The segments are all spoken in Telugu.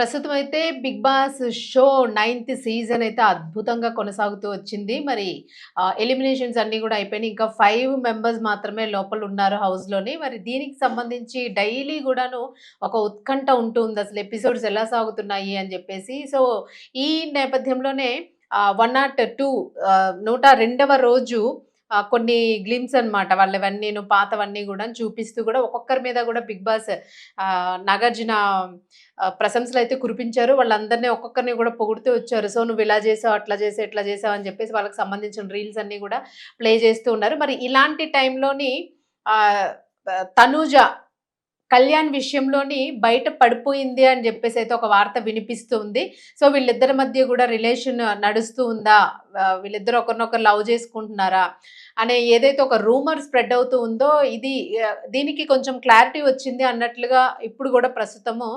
ప్రస్తుతం అయితే 'Bigg Boss' show ninth season అయితే అద్భుతంగా కొనసాగుతూ వచ్చింది. మరి ఎలిమినేషన్స్ అన్నీ గూడా అయిపోయినాయి. ఇంకా 5 మెంబర్స్ మాత్రమే లోపలున్నారు హౌస్‌లోని. మరి దీనికి సంబంధించి డైలీ గూడాను ఒక ఉత్కంఠ ఉంటూ ఉంది. అసలు ఎపిసోడ్స్ ఎలా సాగుతున్నాయి అని జెప్పేసి. సో, ఈ నేపథ్యంలోనే 102 102వ రోజు కొన్ని గ్లిమ్స్ అన్నమాట. వాళ్ళవన్నీను పాతవన్నీ గూడాను చూపిస్తూ గూడా ఒక్కొక్కరి మీద గూడా 'బిగ్ బాస్' 'నాగార్జున' ప్రశంసలైతే కురిపించారు. వాళ్ళందరిని ఒక్కొక్కరిని గూడా పొగుడుతూ వచ్చారు. సో, నువ్విలా చేసావు, అట్లా చేసావు, ఇట్లా చేసావు అని చెప్పేసి వాళ్ళకి సంబంధించిన రీల్స్ అన్నీ గూడా ప్లే చేస్తూ ఉన్నారు. మరి ఇలాంటి టైంలోని ఆహ్, 'తనూజ' కళ్యాణ్ విషయంలోని బయట పడిపోయింది అని జెప్పేసైతే ఒక వార్త వినిపిస్తూ ఉంది. సో, వీళ్ళిద్దరి మధ్య గూడా రిలేషన్ నడుస్తూ ఉందా? వీళ్ళిద్దరు ఒకరినొకరు లవ్ జేసుకుంటున్నారా? అనే ఏదైతే ఒక రూమర్ స్ప్రెడ్ అవుతూ ఉందో ఇది దీనికి కొంచెం క్లారిటీ వచ్చింది అన్నట్లుగా ఇప్పుడు గూడా ప్రస్తుతము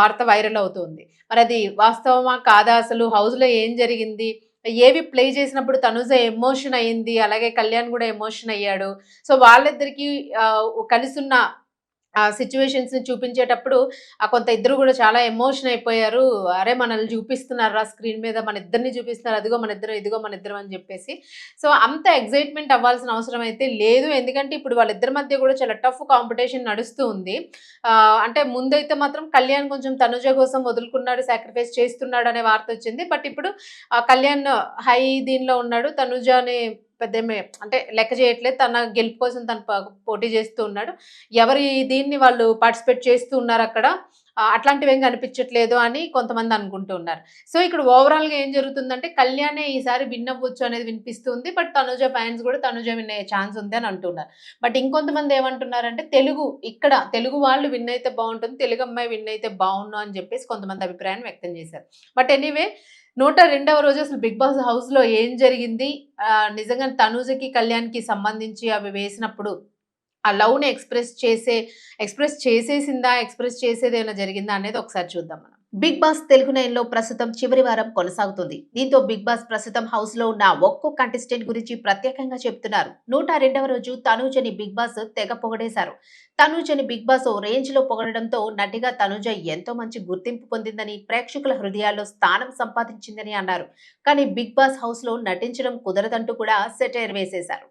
వార్త వైరల్ అవుతుంది. మరది వాస్తవమా? కాదా? అసలు హౌస్‌లో ఏం జరిగింది? ఏవి ప్లే చేసినప్పుడు తనుజ ఎమోషన్ అయింది. అలాగే కళ్యాణ్ గూడా ఎమోషన్ అయ్యాడు. సో, వాళ్ళిద్దరికీ కలిసున్న ఆ సిట్యుయేషన్స్‌ని చూపించేటప్పుడు కొంత ఇద్దరు గూడా చాలా ఎమోషన్ అయిపోయారు. అరే! మనల్ని చూపిస్తున్నార్రా స్క్రీన్ మీద మనిద్దరిని చూపిస్తున్నారు. అదిగో మనిద్దరం, ఇదిగో మనిద్దరం అని జెప్పేసి. సో, అంత ఎక్సైట్‌మెంట్ అవ్వాల్సిన అవసరం అయితే లేదు. ఎందుకంటే ఇప్పుడు వాళ్ళిద్దరి మధ్య గూడా చాలా టఫ్ కాంపిటీషన్ నడుస్తూ ఉంది. అంటే ముందైతే మాత్రం కళ్యాణ్ కొంచెం తనుజ కోసం వదులుకున్నాడు, సాక్రిఫైస్ చేస్తున్నాడు అనే వార్తొచ్చింది. బట్ ఇప్పుడు కళ్యాణ్ హై దీనిలో ఉన్నాడు. తనుజని పెద్దేమి అంటే లెక్క చేయట్లేదు. తన గెలుపు కోసం తను పోటీ చేస్తూ ఉన్నాడు. ఎవరి దీన్ని వాళ్ళు పార్టిసిపేట్ చేస్తూ ఉన్నారక్కడ. అట్లాంటివేం కనిపించట్లేదు అని కొంతమంది అనుకుంటూ ఉన్నారు. సో, ఇక్కడ ఓవరాల్‌గా ఏం జరుగుతుందంటే కళ్యాణే ఈసారి విన్ అవ్వచ్చు అనేది వినిపిస్తుంది. బట్ తనుజ ఫ్యాన్స్ గూడా తనుజ విన్ అయ్యే ఛాన్స్ ఉంది అని అంటున్నారు. బట్ ఇంకొంతమంది ఏమంటున్నారంటే తెలుగు వాళ్ళు విన్ అయితే బావుంటుంది. తెలుగు అమ్మాయి విన్ అయితే బావున్ను అని జెప్పేసి కొంతమంది అభిప్రాయాన్ని వ్యక్తం చేశారు. బట్ ఎనీవే 102వ రోజు అసలు 'బిగ్ బాస్' హౌస్‌లో ఏం జరిగింది? నిజంగానే తనూజకి, కళ్యాణ్‌కి సంబంధించి అవి వేసినప్పుడు ఆ లవ్‌ని ఎక్స్‌ప్రెస్ చేసేసిందా? ఎక్స్‌ప్రెస్ చేసేదేమైనా జరిగిందా? అనేది ఒకసారి చూద్దాం మనం. 'బిగ్ బాస్' తెలుగు 9లో ప్రస్తుతం చివరి వారం కొనసాగుతుంది. దీంతో 'బిగ్ బాస్' ప్రస్తుతం హౌస్‌లో ఉన్న ఒక్కో కంటెస్టెంట్ గురించి ప్రత్యేకంగా చెప్తున్నారు. 102వ రోజు తనూజని 'బిగ్ బాస్' తెగ పొగిడేశారు. తనూజని 'బిగ్ బాస్' ఓ రేంజ్‌లో పొగడడంతో నటిగా తనూజ ఎంతో మంచి గుర్తింపు పొందిందని, ప్రేక్షకుల హృదయాల్లో స్థానం సంపాదించిందని అన్నారు. కానీ 'బిగ్ బాస్' హౌస్‌లో నటించడం కుదరదంటూ కూడా సెటైర్ వేసేశారు.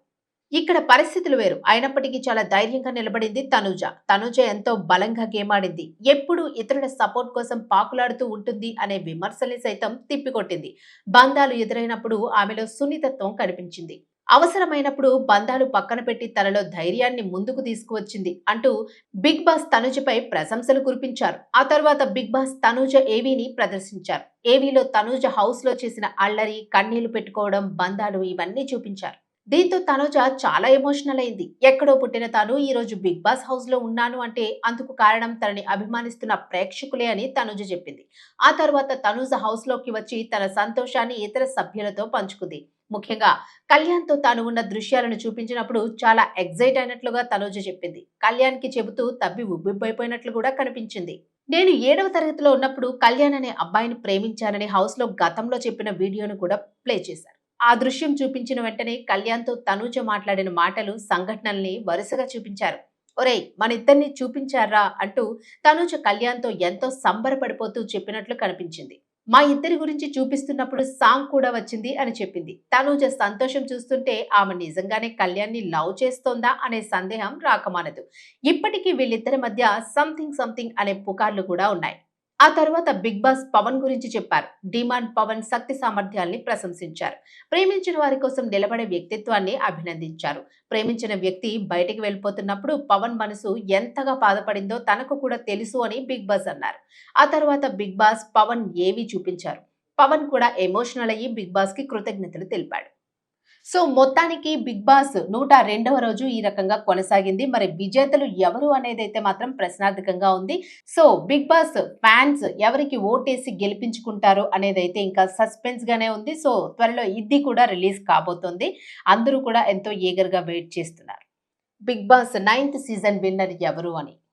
ఇక్కడ పరిస్థితులు వేరు. అయినప్పటికీ చాలా ధైర్యంగా నిలబడింది తనూజ. తనూజ ఎంతో బలంగా గేమాడింది. ఎప్పుడూ ఇతరుల సపోర్ట్ కోసం పాకులాడుతూ ఉంటుంది అనే విమర్శల్ని సైతం తిప్పికొట్టింది. బంధాలు ఎదురైనప్పుడు ఆమెలో సున్నితత్వం కనిపించింది. అవసరమైనప్పుడు బంధాలు పక్కన పెట్టి తనలో ధైర్యాన్ని ముందుకు తీసుకువచ్చింది అంటూ 'బిగ్ బాస్' తనూజపై ప్రశంసలు కురిపించారు. ఆ తర్వాత 'బిగ్ బాస్' తనూజ ఏవీని ప్రదర్శించారు. ఏవీలో తనూజ హౌస్‌లో చేసిన అల్లరి, కన్నీళ్లు పెట్టుకోవడం, బంధాలు ఇవన్నీ చూపించారు. దీంతో తనుజ చాలా ఎమోషనల్ అయింది. ఎక్కడో పుట్టిన తాను ఈరోజు 'బిగ్ బాస్' హౌస్‌లో ఉన్నాను అంటే అందుకు కారణం తనని అభిమానిస్తున్న ప్రేక్షకులే అని తనుజ చెప్పింది. ఆ తర్వాత తనుజ హౌస్‌లోకి వచ్చి తన సంతోషాన్ని ఇతర సభ్యులతో పంచుకుంది. ముఖ్యంగా కళ్యాణ్‌తో తాను ఉన్న దృశ్యాలను చూపించినప్పుడు చాలా ఎక్సైట్ అయినట్లుగా తనుజ చెప్పింది. కళ్యాణ్‌కి చెబుతూ తబ్బి ఉబ్బిబ్బైపోయినట్లు కూడా కనిపించింది. నేను 7వ తరగతిలో ఉన్నప్పుడు కళ్యాణ్ అనే అబ్బాయిని ప్రేమించానని హౌస్‌లో గతంలో చెప్పిన వీడియోను కూడా ప్లే చేశారు. ఆ దృశ్యం చూపించిన వెంటనే కళ్యాణ్‌తో తనూజ మాట్లాడిన మాటలు, సంఘటనల్ని వరుసగా చూపించారు. "ఒరేయ్! మనిద్దరిని చూపించార్రా" అంటూ తనూజ కళ్యాణ్‌తో ఎంతో సంబరపడిపోతూ చెప్పినట్లు కనిపించింది. మా ఇద్దరి గురించి చూపిస్తున్నప్పుడు సాంగ్ కూడా వచ్చింది అని చెప్పింది. తనూజ సంతోషం చూస్తుంటే ఆమె నిజంగానే కళ్యాణ్‌ని లవ్ చేస్తోందా అనే సందేహం రాకమానదు. ఇప్పటికీ వీళ్ళిద్దరి మధ్య సంథింగ్ అనే పుకార్లు కూడా ఉన్నాయి. ఆ తర్వాత 'బిగ్ బాస్' పవన్ గురించి చెప్పారు. డిమాండ్ పవన్ శక్తి సామర్థ్యాల్ని ప్రశంసించారు. ప్రేమించిన వారి కోసం నిలబడే వ్యక్తిత్వాన్ని అభినందించారు. ప్రేమించిన వ్యక్తి బయటికి వెళ్ళిపోతున్నప్పుడు పవన్ మనసు ఎంతగా బాధపడిందో తనకు కూడా తెలుసు అని 'బిగ్ బాస్' అన్నారు. ఆ తర్వాత 'బిగ్ బాస్' పవన్ ఏవి చూపించారు. పవన్ కూడా ఎమోషనల్ అయ్యి 'బిగ్ బాస్'కి కృతజ్ఞతలు తెలిపాడు. సో, మొత్తానికి 'బిగ్ బాస్' 102వ రోజు ఈ రకంగా కొనసాగింది. మరి విజేతలు ఎవరు అనేదైతే మాత్రం ప్రశ్నార్థకంగా ఉంది. సో, 'బిగ్ బాస్' ఫ్యాన్స్ ఎవరికి ఓటేసి గెలిపించుకుంటారు అనేదైతే ఇంకా సస్పెన్స్ గానే ఉంది. సో, త్వరలో ఇది కూడా రిలీజ్ కాబోతోంది. అందరూ కూడా ఎంతో ఈగర్‌గా వెయిట్ చేస్తున్నారు. 'బిగ్ బాస్' 9థ్ సీజన్ విన్నర్ ఎవరు అని.